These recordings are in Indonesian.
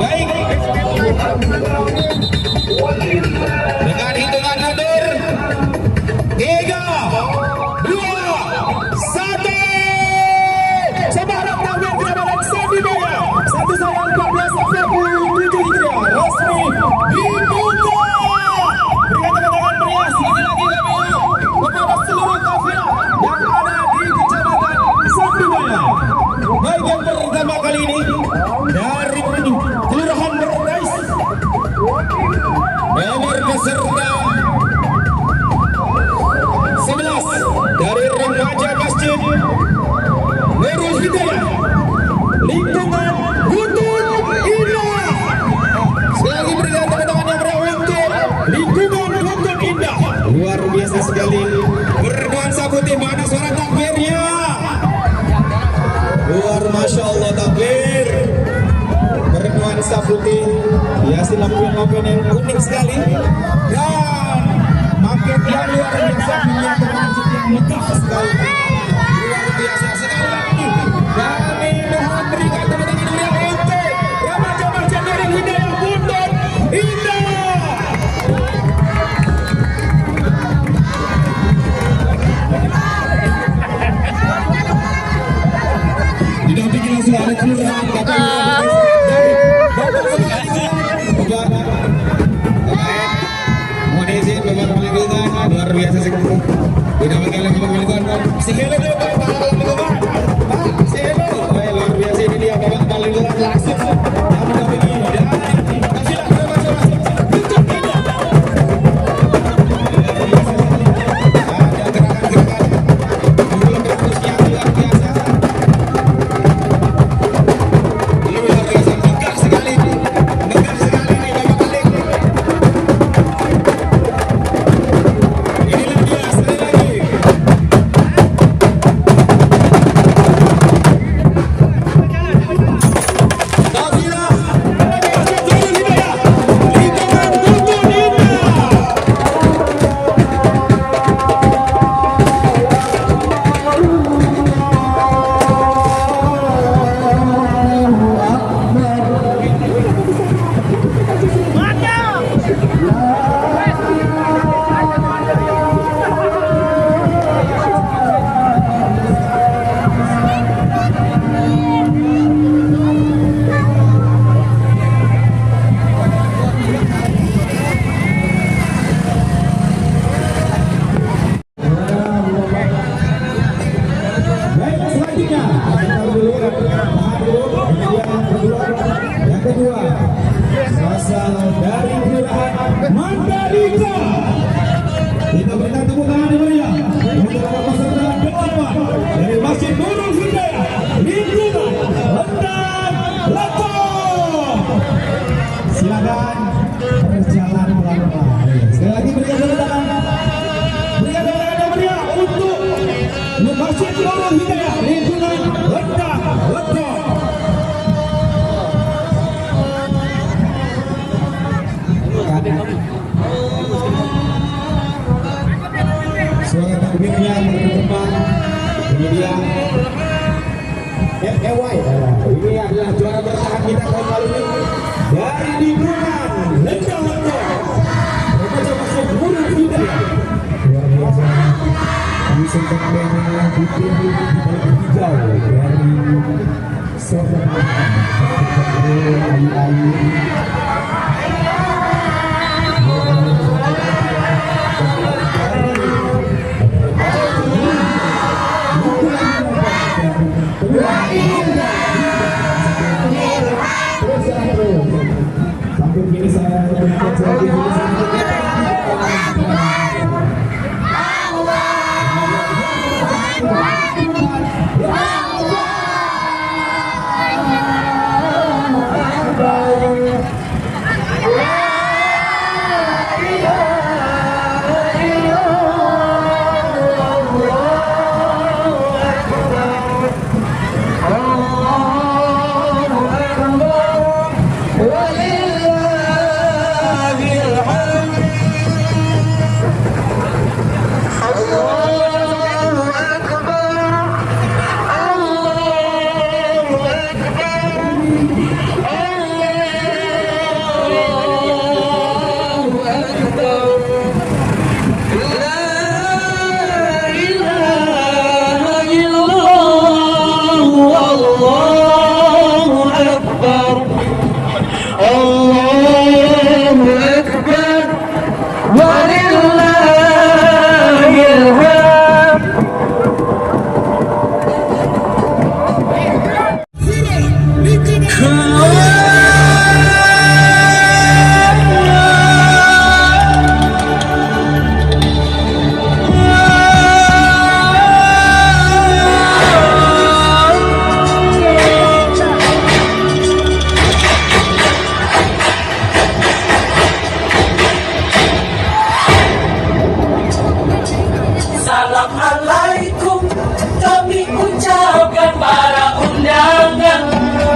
Baik. Dengan hitungan mundur 3, 2, 1. Semarang tampil di hadapan Sandi Jaya. Satu sayang 1447 Hijriah resmi dibuka. Berikan tepuk tangan meriah sekali lagi kepada seluruh kafilah yang ada di Kecamatan Sandi Jaya. Baik, yang pertama kali ini dari Kelurahan Berdais, nomor peserta 11 dari Remaja Masjid Nurul Hidayah, lingkungan Butun Indah. Sekali lagi berikan tepuk tangan yang meriah untuk lingkungan Butun Indah. Luar biasa sekali bernuansa putih. Mana suara takbirnya? Luar, masya Allah, takbir bernuansa putih, hiasi lampion-lampion yang unik sekali, dan maket yang luar biasa punya masjid yang megah sekali. Luar biasa sekali. Kami mohon berikan tepuk tangan meriah untuk Remaja Masjid Nurul Hidayah Butun Indah. Didampingi langsung oleh kelurahan mohon izin Bapak Kepala Lingkungan, luar biasa sekali. Didampingi oleh Bapak Lingkungan. Si hello dulu Bapak Kepala Lingkungan. Pak, si hello. Luar biasa, ini dia Bapak Kepala Lingkungan langsung yang mendampingi dan kasihlah Remaja Masjid Butun Indah. Ada gerakan-gerakan belum bagus yang luar biasa. Luar biasa, megah sekali nih Bapak Kalik. Inilah dia sekali lagi. Kafilah Masjid Nurul Hidayah, lingkungan Butun Indah. Baik, selanjutnya yang kedua asal dari Kelurahan Mandalika. Kita berikan tepuk tangan yang meriah untuk peserta kedelapan dari Masjid Nurul Hidayah, lingkungan Rendang Lampung. Silakan berjalan pelan-pelan. Sekali lagi berikan tepuk tangan. Berikan tepuk tangan yang meriah untuk Masjid Nurul Hidayah, lingkungan Rendang Lampung. Suara takbirnya berkembang. Ini dia FEY. Ini adalah juara bertahan kita tahun lalu ini dari lingkungan Rendang Lampung. Remaja Masjid Nurul Hidayah. Luar biasa. Ini sempat merah putih di balik hijau dari seorang ayu-ayu. Sampai kini saya Assalamualaikum kami ucapkan para undangan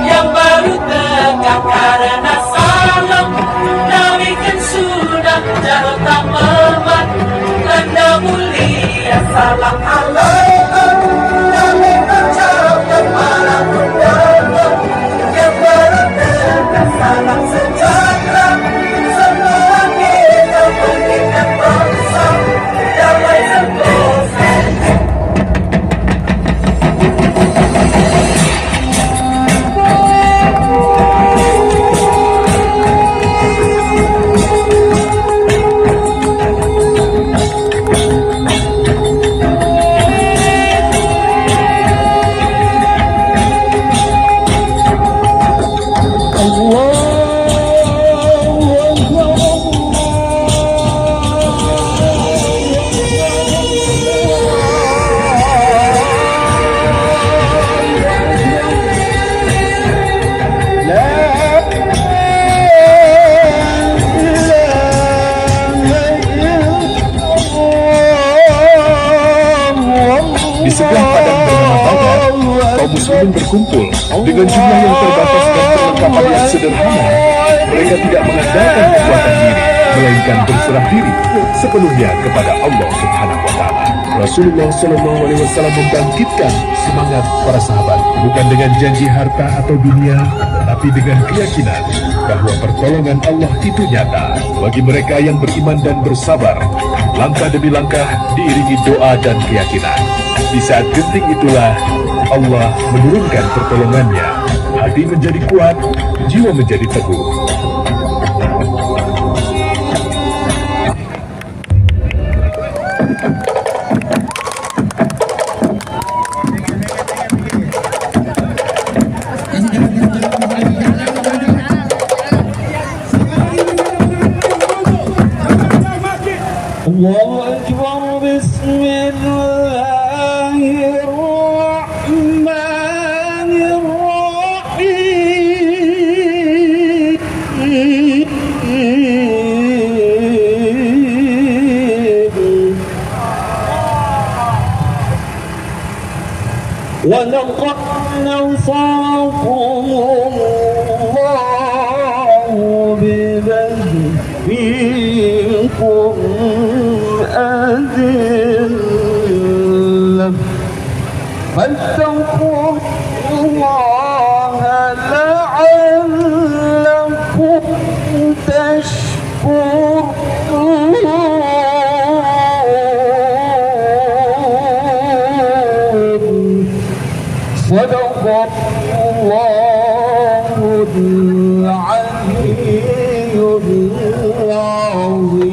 yang baru tegak karena salam Nabi kan sudah jauh tak memat tanda mulia. Salam alaikum kami ucapkan para undangan yang baru tegak salam sejahtera semua kita berikan bangsa damai sentosa. Di sebelah padang bernama Badar, kaum muslimin berkumpul dengan jumlah yang terbatas dan perlengkapan yang sederhana. Mereka tidak mengandalkan kekuatan diri, melainkan berserah diri sepenuhnya kepada Allah Subhanahu wa Ta'ala. Rasulullah Shallallahu Alaihi Wasallam membangkitkan semangat para sahabat bukan dengan janji harta atau dunia, tapi dengan keyakinan bahwa pertolongan Allah itu nyata bagi mereka yang beriman dan bersabar. Langkah demi langkah diiringi doa dan keyakinan. Di saat genting itulah Allah menurunkan pertolongannya. Hati menjadi kuat, jiwa menjadi teguh. Allahu Akbar, Bismillahirrahmanirrahim. وَلَقَدْ نَصَرَكُمُ اللَّهُ بِبَدْرٍ أذلة فاتقوا الله لعلكم تشكرون. صدق الله العلي العظيم.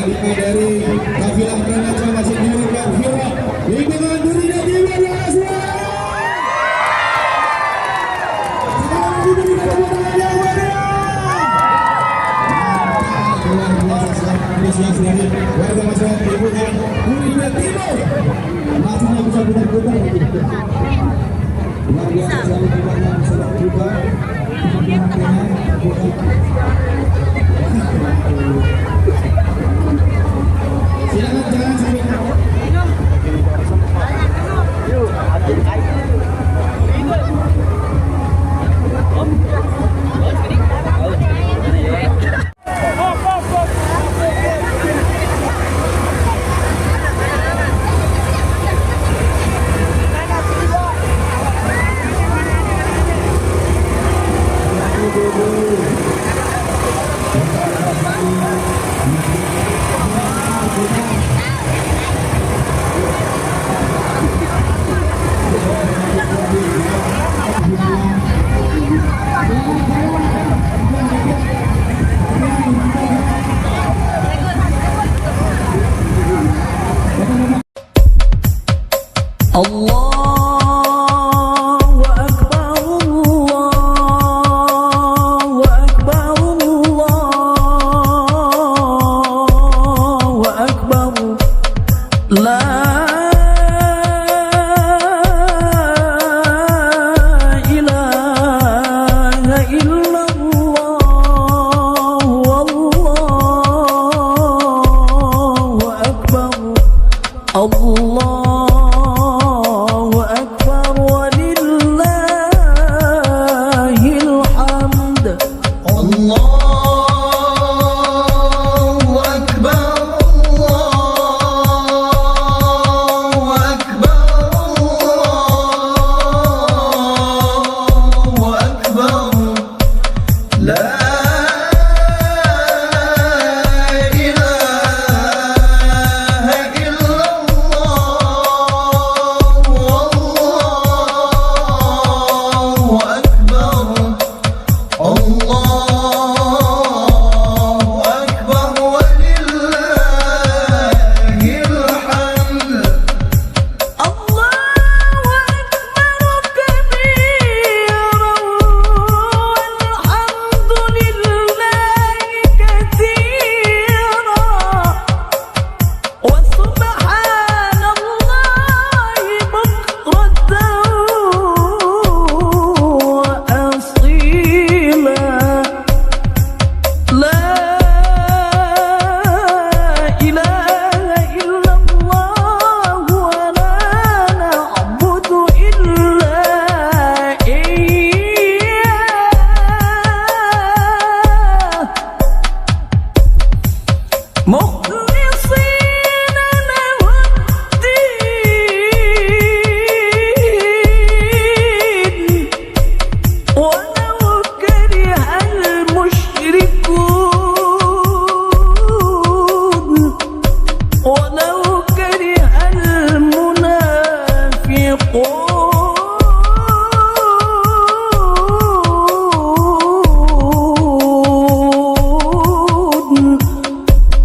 lima dari kafilah remaja masih dilakukan Vira. Lingkungan duri dan Dewa Raswa. Sekarang diberi kemenangan yang meriah. Luar biasa apresiasi dari warga masyarakat lingkungan duri dan Timur. Masihnya bisa putar-putar. Luar biasa sekali yang sedang juga. Silakan jangan sampai Allahu Akbar, Allahu Akbar, Allahu Akbar. La ilaha illallah, Allahu Akbar. Allah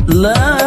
La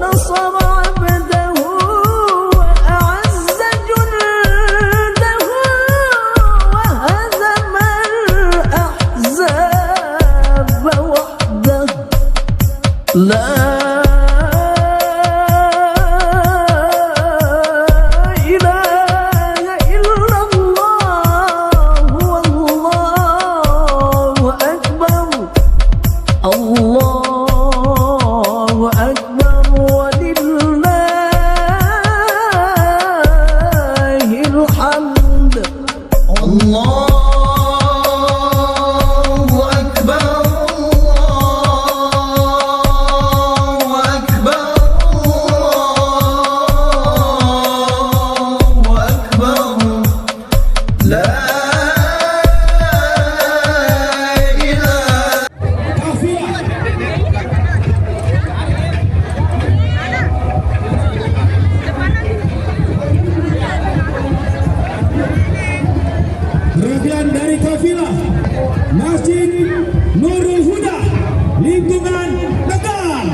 ونصر عبده وأعز جنده وهزم الأحزاب وحده لا إله إلا الله والله أكبر الله أكبر ولله الحمد الله أكبر الله أكبر الله أكبر لا إله Perwakilan dari kafilah Masjid Nurul Huda lingkungan Tegal.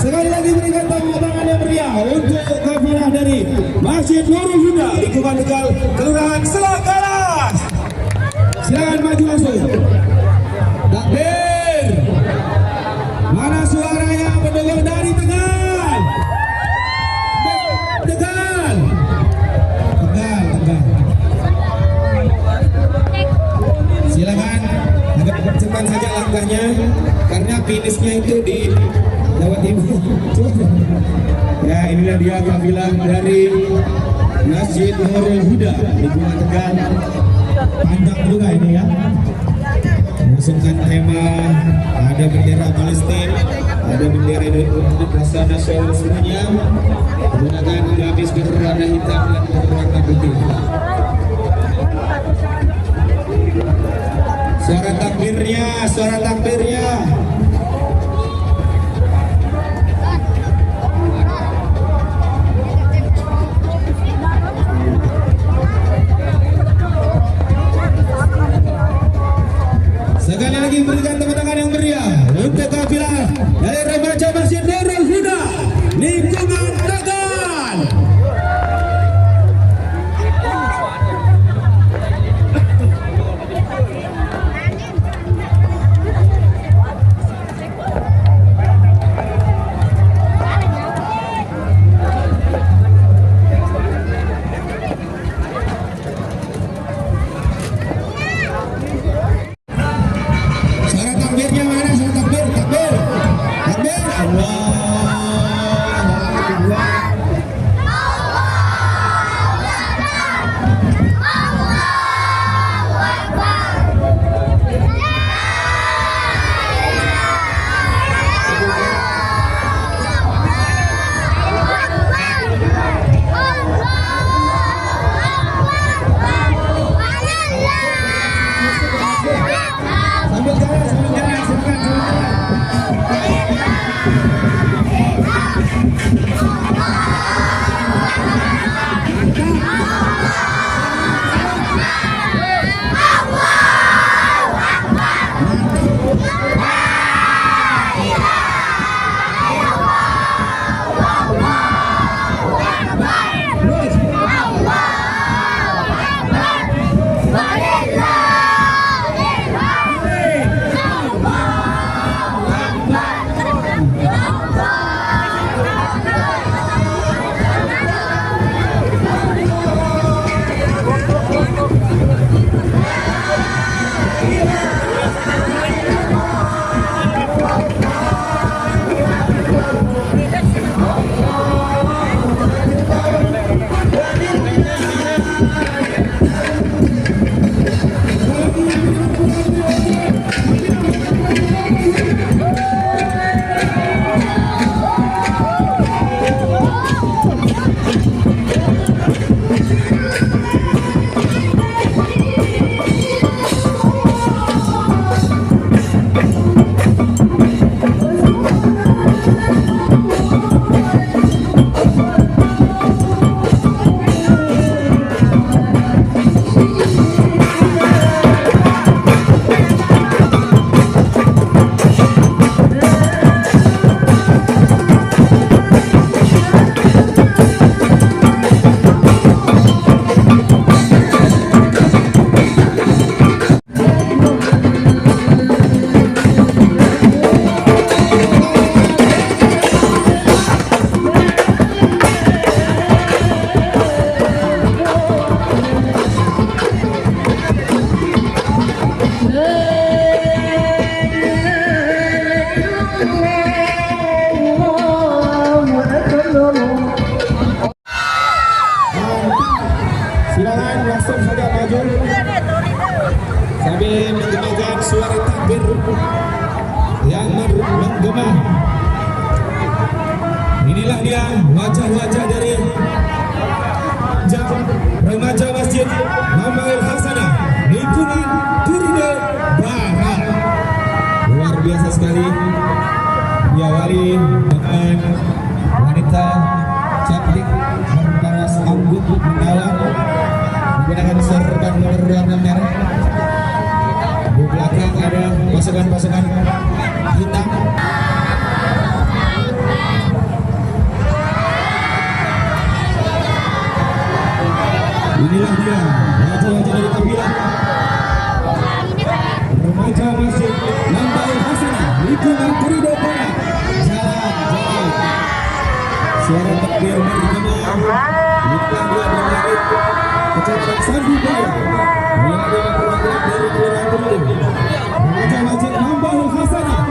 Sekali lagi berikan tepuk tangan yang meriah untuk kafilah dari Masjid Nurul Huda lingkungan Tegal, Kelurahan Selakalas. Silakan maju masuk. Takbir. Mana suaranya mendengar dari Tegal? Tegal. Silakan agak cepat saja langkahnya karena finishnya itu di Jawa Timur. Ya, inilah dia kafilah dari Masjid Nurul Huda lingkungan Tegal. Panjang juga ini ya. Mengusungkan tema, ada bendera Palestina, ada bendera Indonesia nasional semuanya menggunakan gamis berwarna hitam dan berwarna putih. Suara takbirnya, suara takbirnya. Sekali lagi berikan tepuk tangan yang meriah untuk kafilah dari remaja Masjid Nurul Huda lingkungan Tegal. yang menggema. Inilah dia wajah-wajah dari remaja Masjid Mambaul Hasanah lingkungan Turido Barat. Luar biasa sekali, diawali dengan wanita cantik berparas rambut menawan menggunakan serban berwarna merah. Di belakang ada pasukan-pasukan hitam. Inilah dia wajah-wajah dari tampilan remaja Masjid Mambaul Hasanah lingkungan Turido Barat. Jalan. Suara takbir bergema. Lintang dia berlari Kecamatan Sandu Jaya. Melalui perwakilan dari Kelurahan Turido. Remaja Masjid Mambaul Hasanah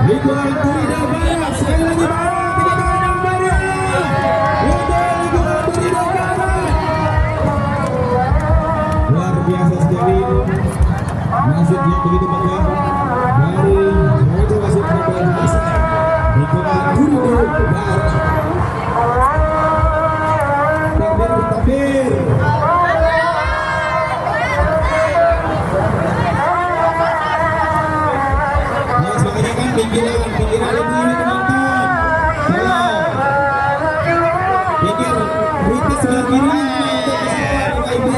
lingkungan Turido Barat. Sekali lagi Barat. Tidak tahan yang Barat. Lingkungan Turido Barat. Luar biasa sekali. Masjid yang begitu megah dari remaja Masjid Mambaul Hasanah lingkungan Turido Barat. Takbir. Nah, makanya kan pinggiran ini teman-teman. Pinggir rintis sebelah kiri untuk keselamatan ibu.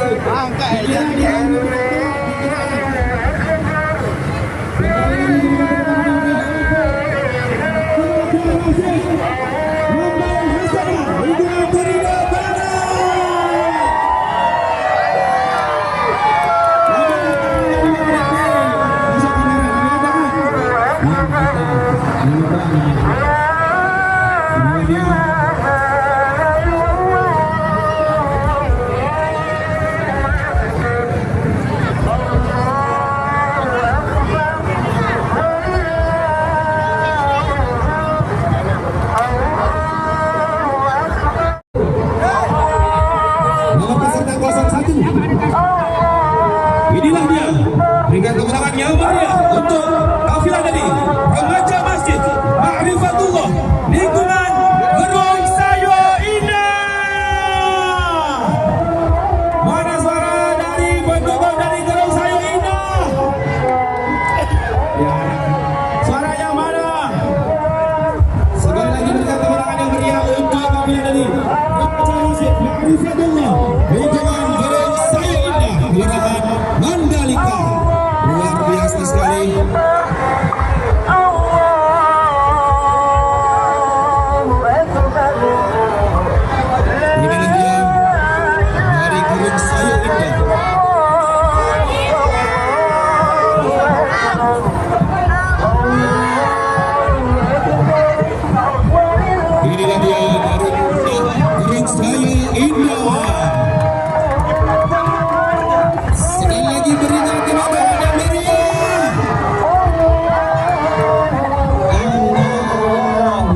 Inilah dia berikan kemenangan yang mulia untuk kafilah dari remaja Masjid Ma'rifatullah lingkungan Gerung Sayo Indah. Mana suara dari pendukung dari Gerung Sayo Indah? Ya, suaranya mana? Sekali lagi berikan kemenangan yang meriah untuk kafilah dari remaja Masjid Ma'rifatullah lingkungan Gerung Sayo Indah. Kelurahan Mandalika. Luar biasa sekali. Inilah dia dari Gerung Sayo Indah. Inilah dia dari Gerung Sayo Indah. Sekali lagi berikan kemenangan yang meriah. Allahu Akbar.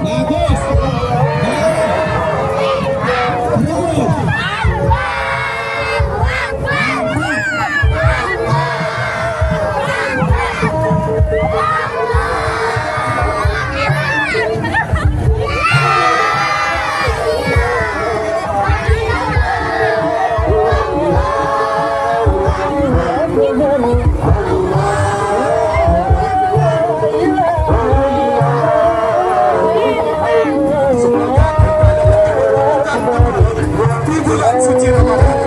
Bagus. Bulan suci Ramadan,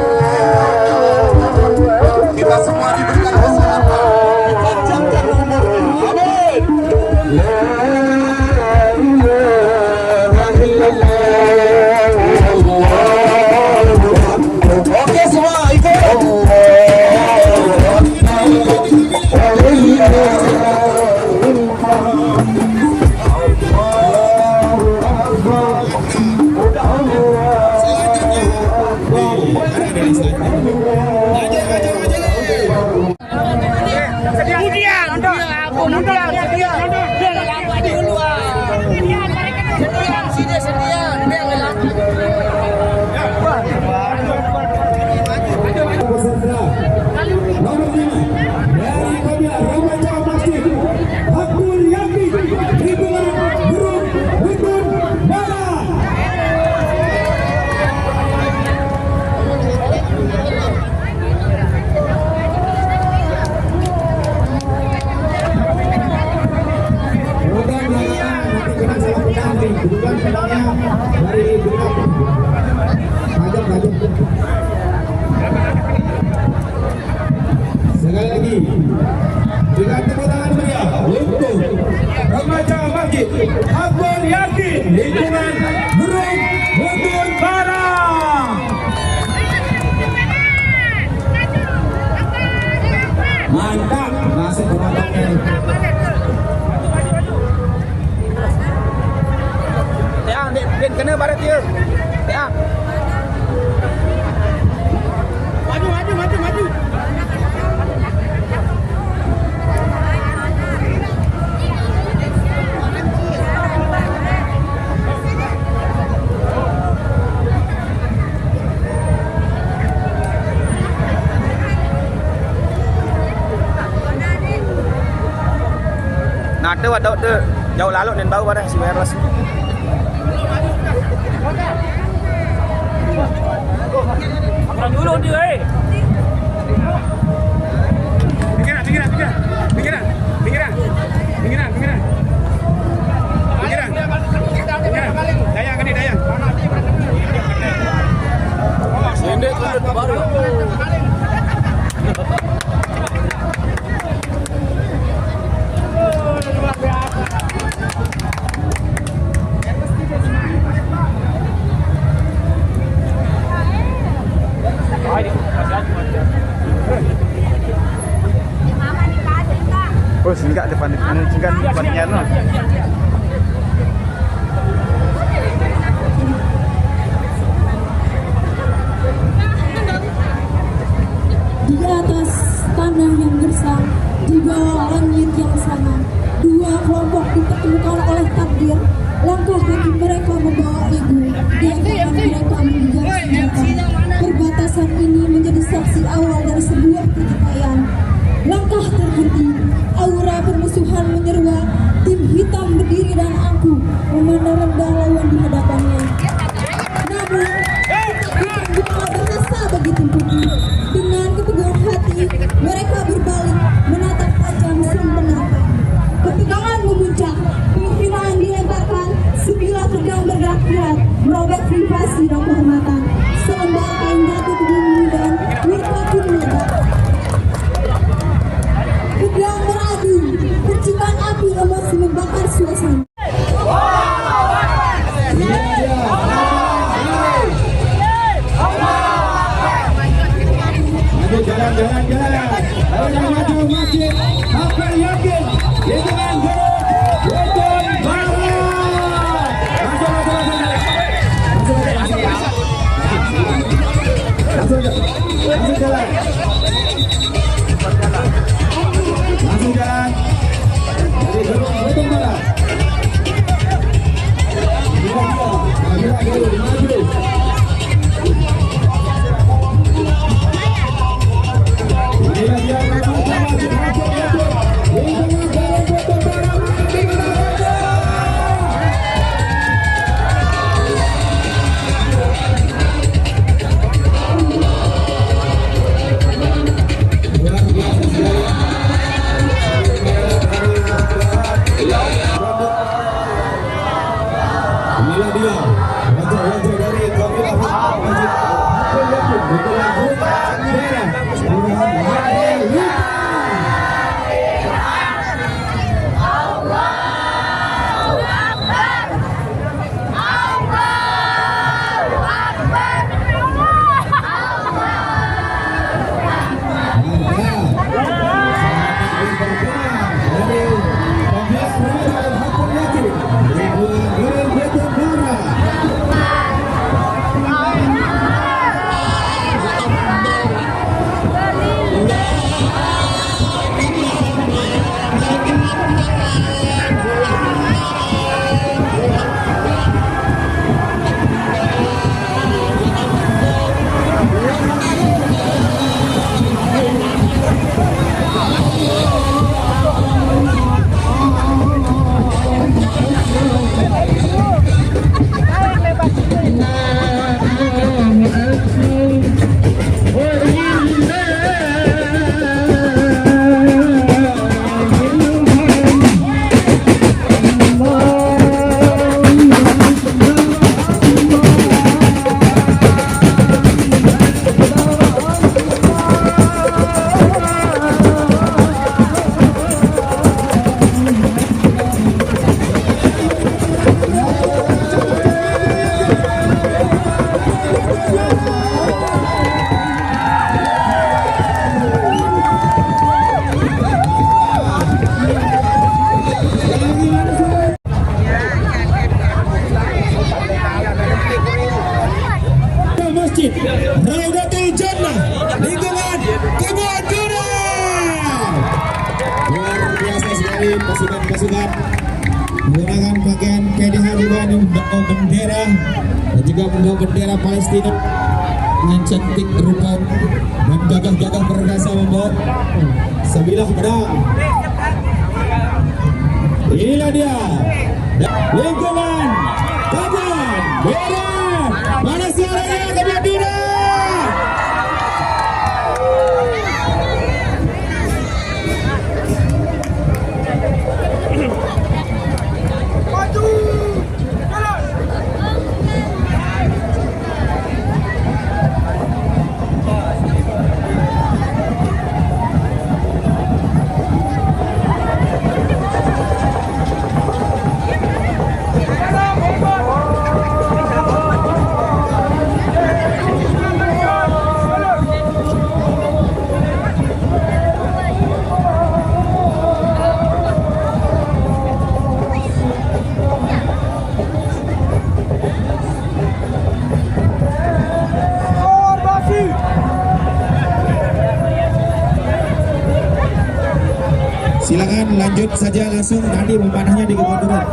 kita semua diberikan kesehatan, dipanjangkan umurnya. Amin. La ilaha illallah. Allahu Akbar. Oke semua ikut. Nada ada tu jauh lalu dan bau pada si virus. Orang dulu dia Pinggiran. Dayang ke ni dayang. Sendek baru. Oh, singgah depan depannya no. Di atas tanah yang gersang, di bawah langit yang sama, dua kelompok dipertemukan oleh takdir. Langkah kaki mereka membawa ego, di hadapan mereka mengejar senjata. Perbatasan ini menjadi saksi awal dari sebuah pertikaian. Langkah terhenti, aura permusuhan menyeruak. Tim hitam berdiri dan angkuh memandang rendah lawan di hadapannya. Namun, bukan bunga berasa bagi tim putih. Dengan keteguhan hati, mereka berbalik menatap tajam sang penantang. Ketegangan memuncak, penghinaan dilemparkan, sebilah pedang bergerak-gerak, merobek privasi dan kehormatan. Selembar kain jatuh ke bumi dan murka pun meledak. Pedang beradu, percikan api emosi membakar suasana. Jalan. Ayo maju masjid. Apa yakin? Dengan Beton Barat. Langsung jalan. Dari Beton Barat. Maju. Inilah dia wajah dari kabilah Raudatul Jannah lingkungan Kebun luar biasa sekali pasukan menggunakan pakaian PDH juga membawa bendera dan juga membawa bendera Palestina dengan cantik rupa dan gagah-gagah perkasa membawa sebilah pedang Inilah dia lingkungan kajian beres. Mana suaranya kebetulan tidak? Silakan lanjut saja langsung nanti memanahnya di kemunduran.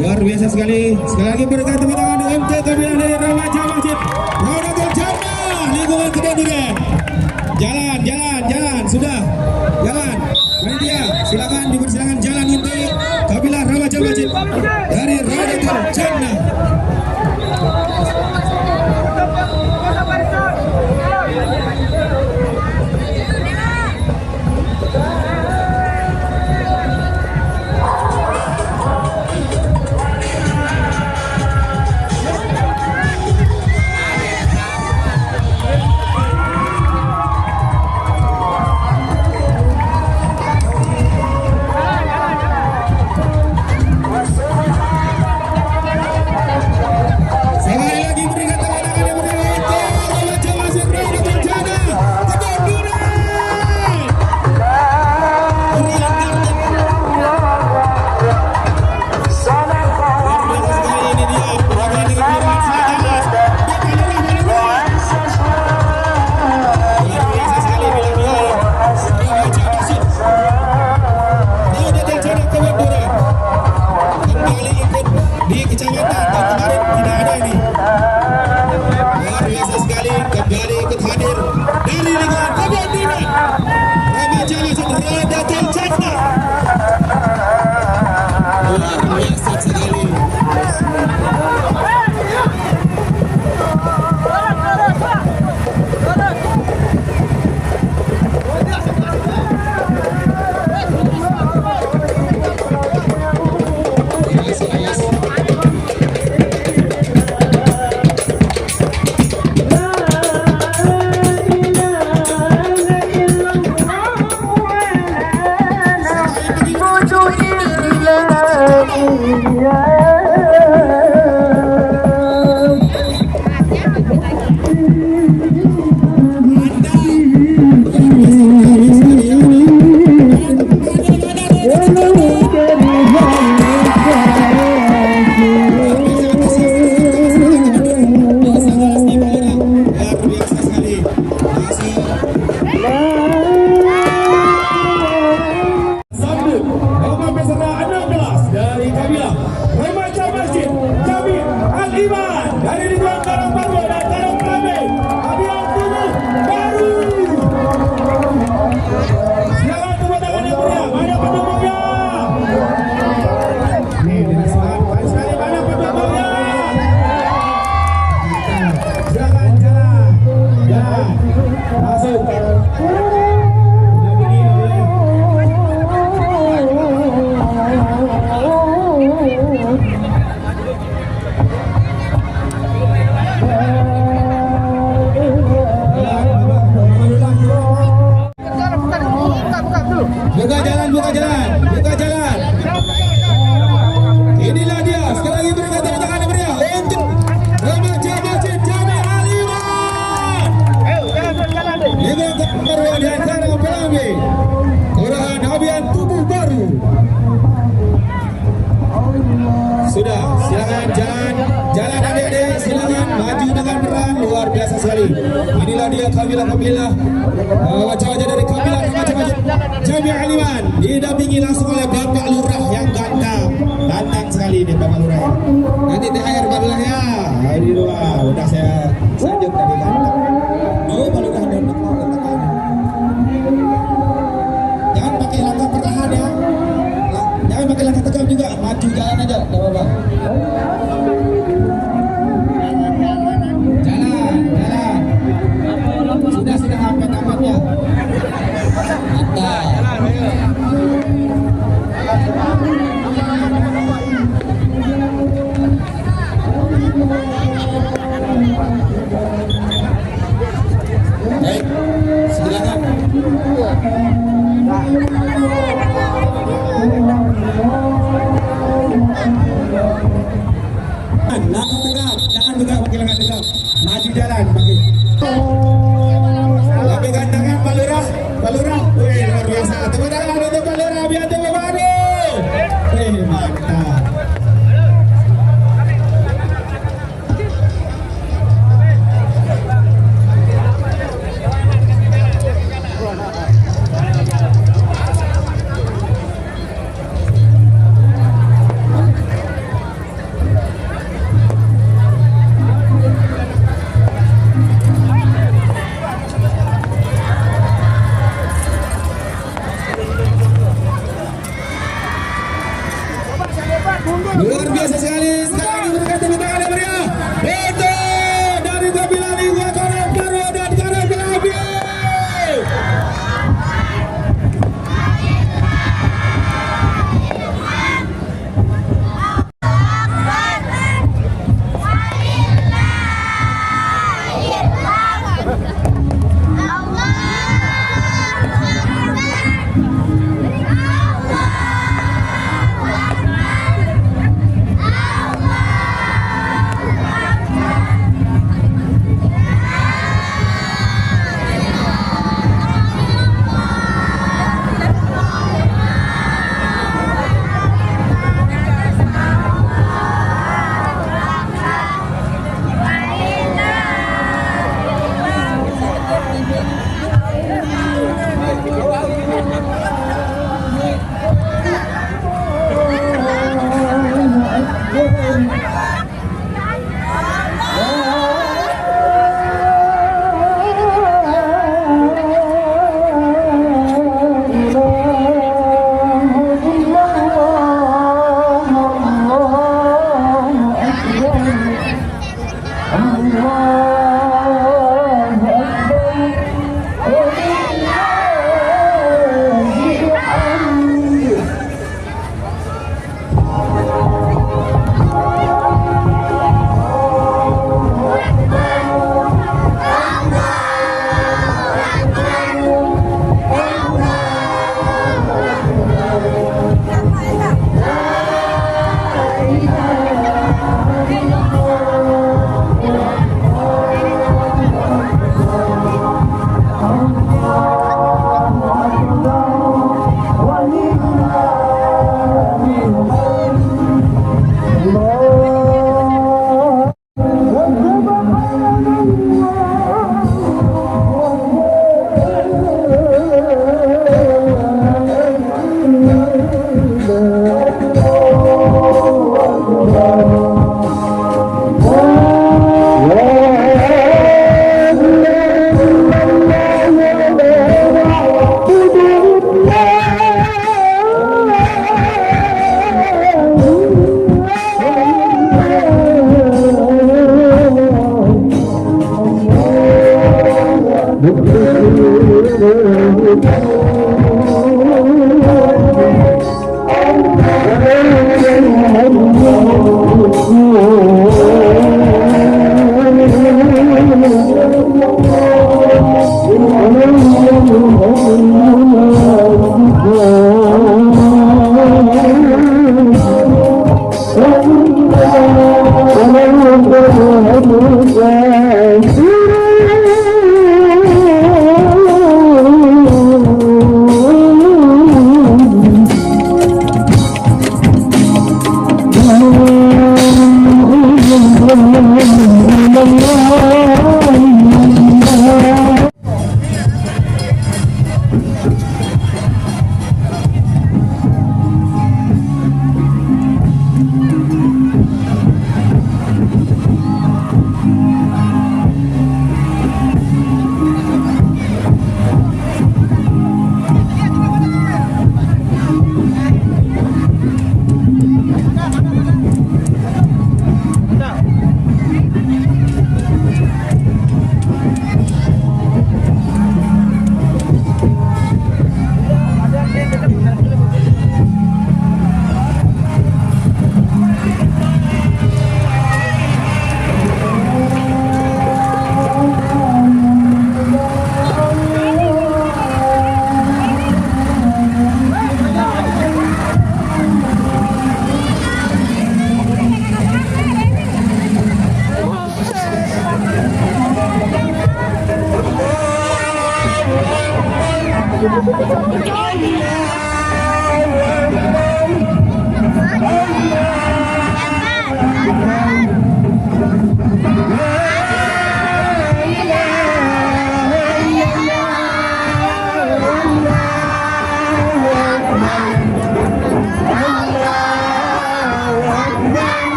Luar biasa sekali. Sekali lagi berikan tepuk tangan untuk MT Kabinet dari Remaja Masjid Raudatul Jannah lingkungan kemunduran. Jalan, sudah. Jalan. Panitia, silakan dipersilakan jalan untuk Kabinet Remaja Masjid dari Raudatul Jannah. Buka jalan. Inilah dia, sekali lagi berikan tepuk tangan yang meriah untuk Remaja Masjid Jami Al-Iman. Dengan keperluan di antara Pelangi, Kelurahan Abian Tubuh Baru. Sudah, silakan jalan adik-adik, silakan maju dengan peran luar biasa sekali. Inilah dia kabilah wajah-wajah dari kabilah Remaja Masjid Jami Al-Iman, didampingi langsung oleh Bapak Lurah yang ganteng sekali ini Bapak Lurah. Nanti THR Bapak Lurah ya. Ini luar, udah saya sanjung tadi ganteng. Oh Bapak Lurah dan Bapak Lurah.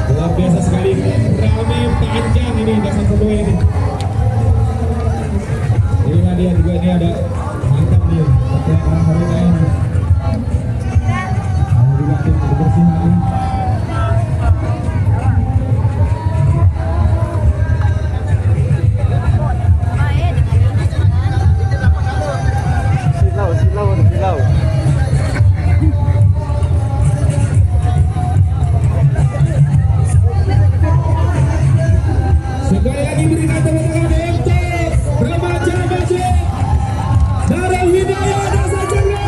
Luar biasa sekali, rame panjang ini dasar kedua ini. Inilah dia juga, ini ada mantap nih pergerakan mereka ini. Juga tim kebersihan ini. Silau. Sekali lagi berikan tepuk tangan untuk remaja Masjid Darul Hidayah Desa Jember.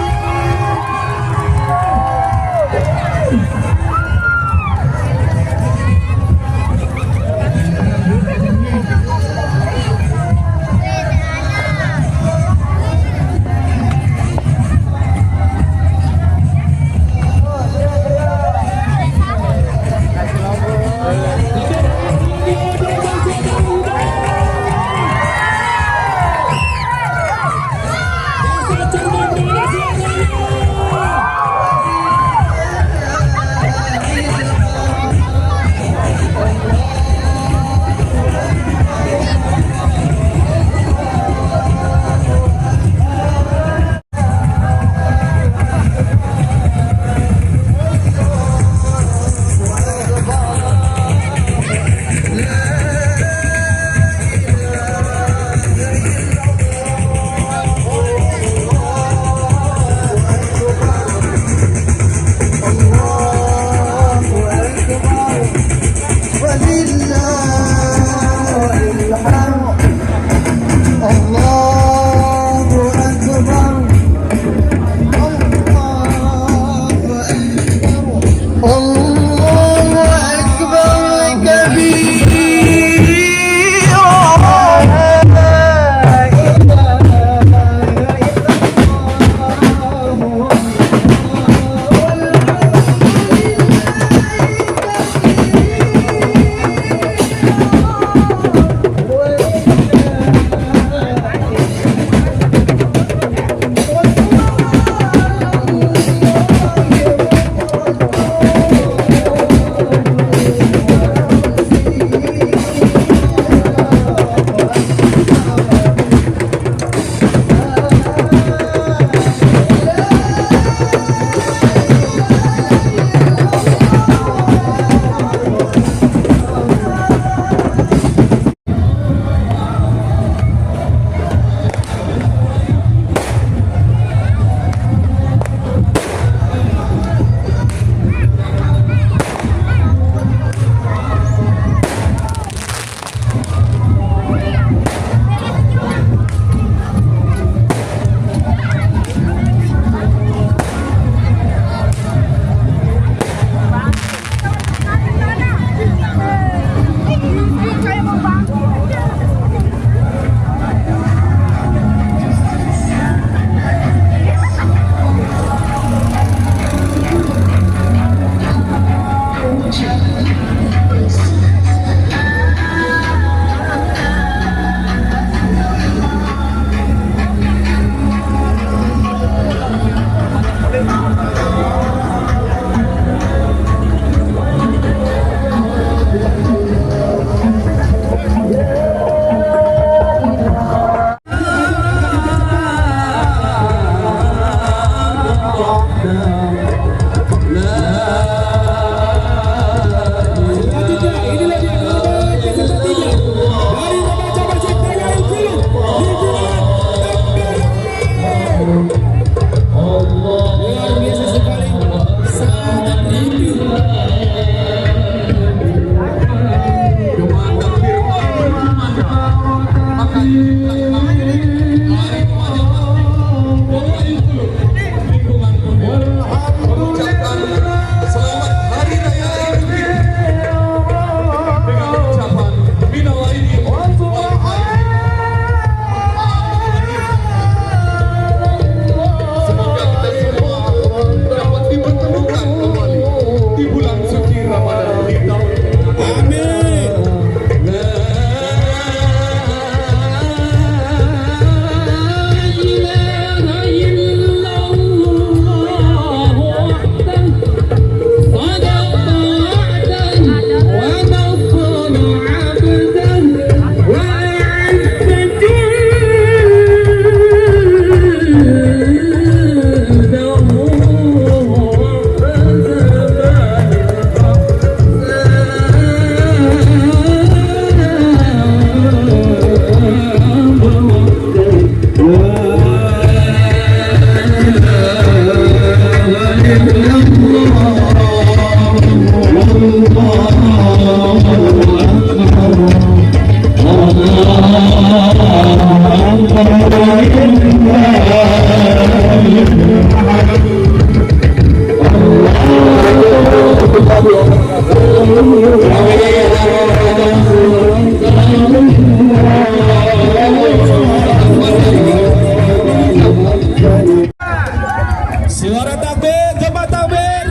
Suara takbir, jemaah takbir.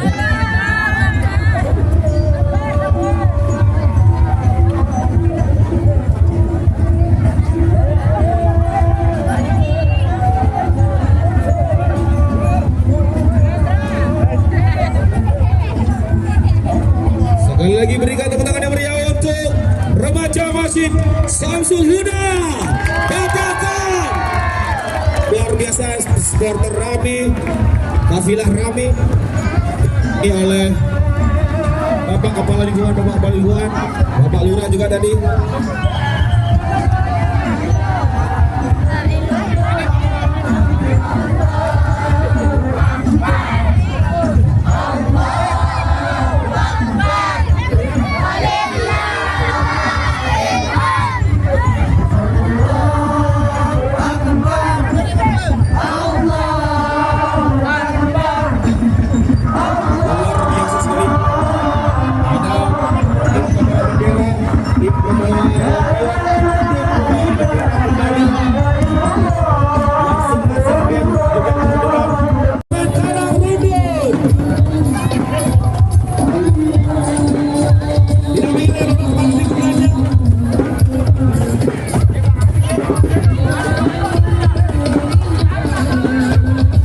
Sekali lagi berikan tepuk tangan yang meriah untuk remaja Masjid Samsul Huda. Katakan luar biasa, supporter rame, kafilah rame ini oleh Bapak Kepala Lingkungan, Bapak Kepala Lingkungan, Bapak Lurah juga tadi. Luar biasa sekali. Ada bendera di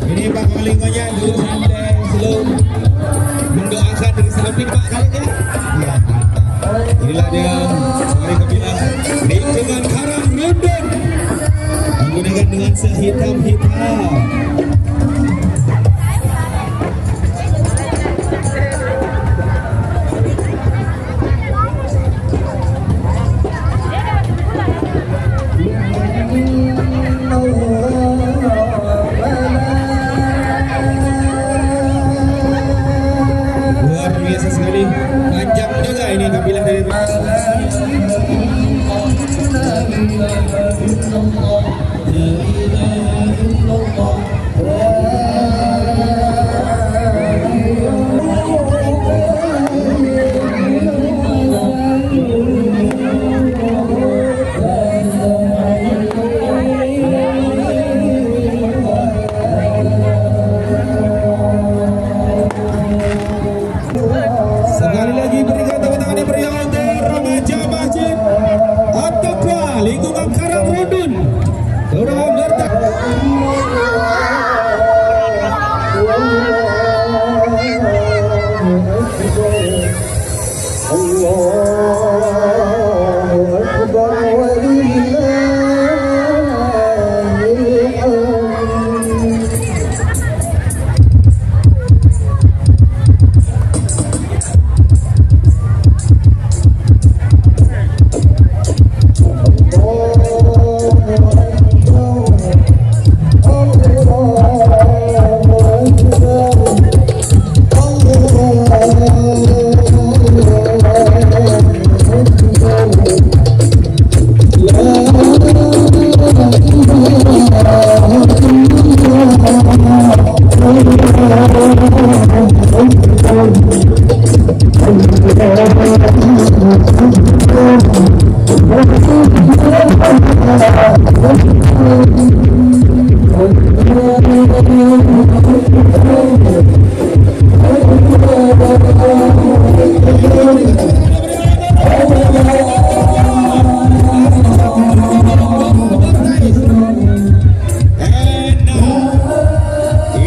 ini Pak Kalinganya dulu santai slow mendoakan dari samping Pak Kalingnya. Ya, inilah dia sekali kebilang lingkungan Karang Rundun menggunakan dengan sehitam-hitam. Luar biasa sekali, panjang juga ini kabilah dari sekali lagi berikan tepuk tangan yang meriah untuk remaja Masjid At-Taqwa lingkungan Karang Rundun. Sudah meletak.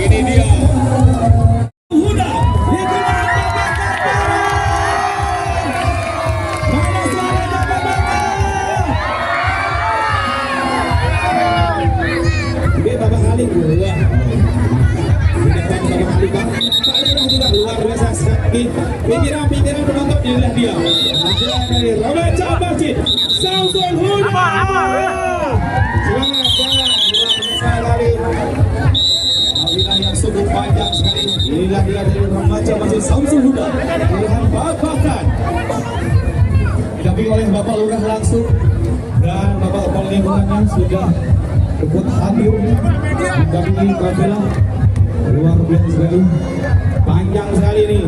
Ini dia Huda mana suaranya Bapak Halim? Wah, di depan Bapak Halim, Pak Lurah juga luar biasa sekali. Pikiran penonton inilah dia dari remaja Masjid Samsul Huda. Selamat jalan, luar biasa sekali. Kabilah yang sungguh panjang sekali. Inilah dia dari remaja Masjid Samsul Huda. Pilihan Babakan didampingi oleh Bapak Lurah langsung dan Bapak Kepala Lingkungannya sudah ikut hadir mendampingi kafilah. Luar biasa sekali, panjang sekali nih,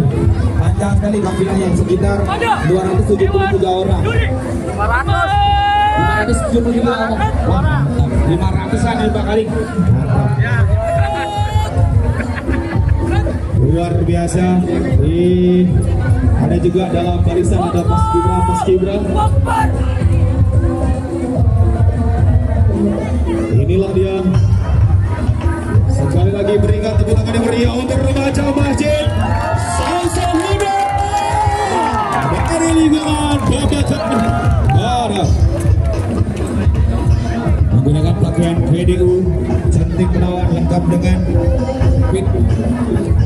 panjang sekali kafilahnya sekitar 273 orang. 573 orang. Wah, mantap. 500-an ya Pak Kali. Mantap. Luar biasa. Ada juga dalam barisan ada paskibra. Inilah dia. Sekali lagi berikan tepuk tangan yang meriah untuk remaja masjid Samsul Huda dari lingkungan Babakan Barat. Menggunakan pakaian PDU cantik menawan, lengkap dengan fit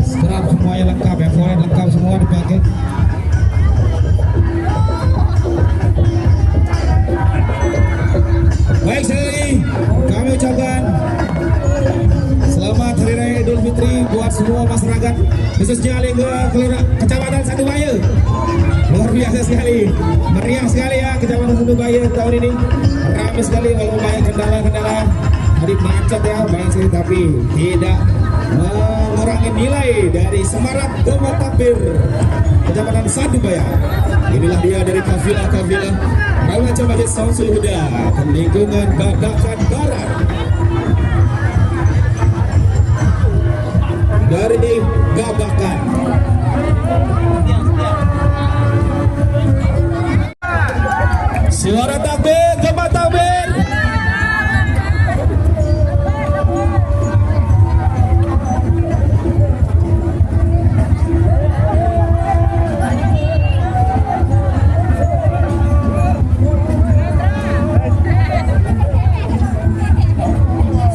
scrub, semuanya lengkap ya, poin lengkap semua dipakai. Baik, sekali lagi kami ucapkan selamat Hari Raya Idul Fitri buat semua masyarakat, khususnya lingkungan Kecamatan Satubaya. Luar biasa sekali, meriah sekali ya Kecamatan Satubaya tahun ini. Ramai sekali walaupun banyak kendala-kendala. Tadi macet ya, banyak sekali, tapi tidak mengurangi nilai dari semarak Gema Takbir Kecamatan Satubaya. Inilah dia dari kafilah-kafilah remaja Masjid Samsul Huda dan lingkungan Babakan Barat. Dari Babakan. Suara takbir, Gema Takbir.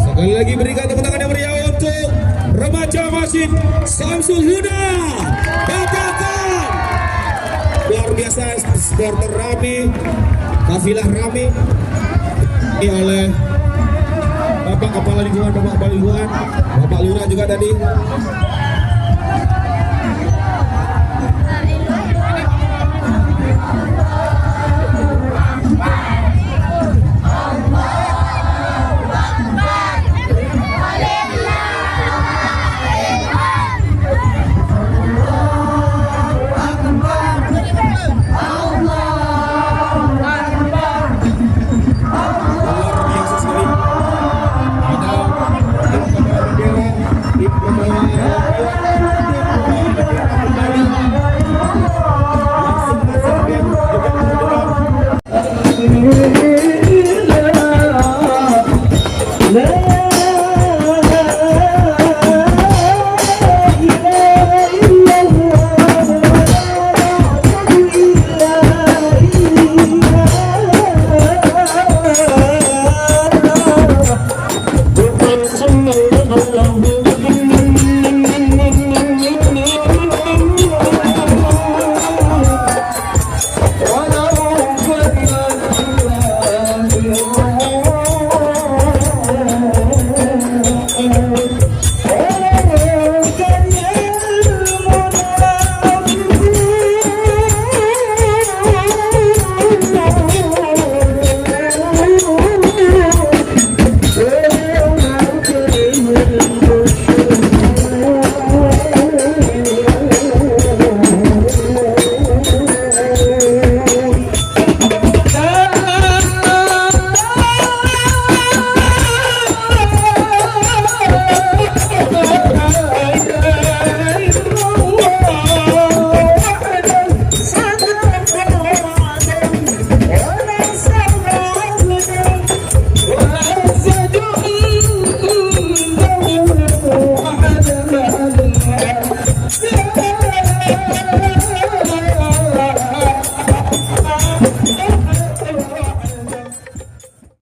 Sekali lagi berikan tepuk tangan yang meriah untuk remaja Masjid Samsul Huda Babakan. Luar biasa, supporter rame, kafilah rame oleh Bapak Kepala Lingkungan, Bapak Kepala Lingkungan, Bapak Lurah juga tadi.